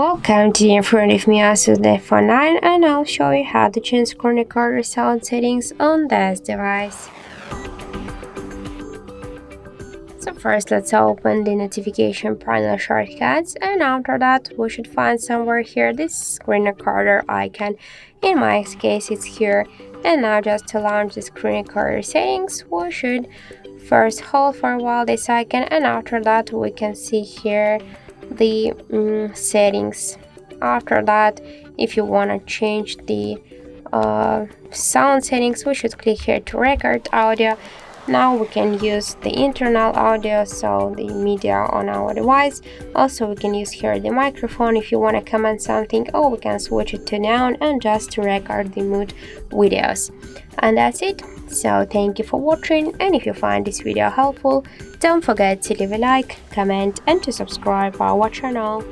Welcome to in front of me ASUS Zenfone 9, and I'll show you how to change screen recorder sound settings on this device. So first, let's open the notification panel shortcuts, and after that we should find somewhere here this screen recorder icon. In my case it's here. And now just to launch the screen recorder settings, we should first hold for a while this icon, and after that we can see here the settings. After that, if you want to change the sound settings, we should click here to record audio. Now we can use the internal audio, so the media on our device. Also we can use here the microphone if you want to comment something, or we can switch it to down and just to record the mood videos. And that's it. So thank you for watching, and if you find this video helpful, don't forget to leave a like, comment and to subscribe our channel.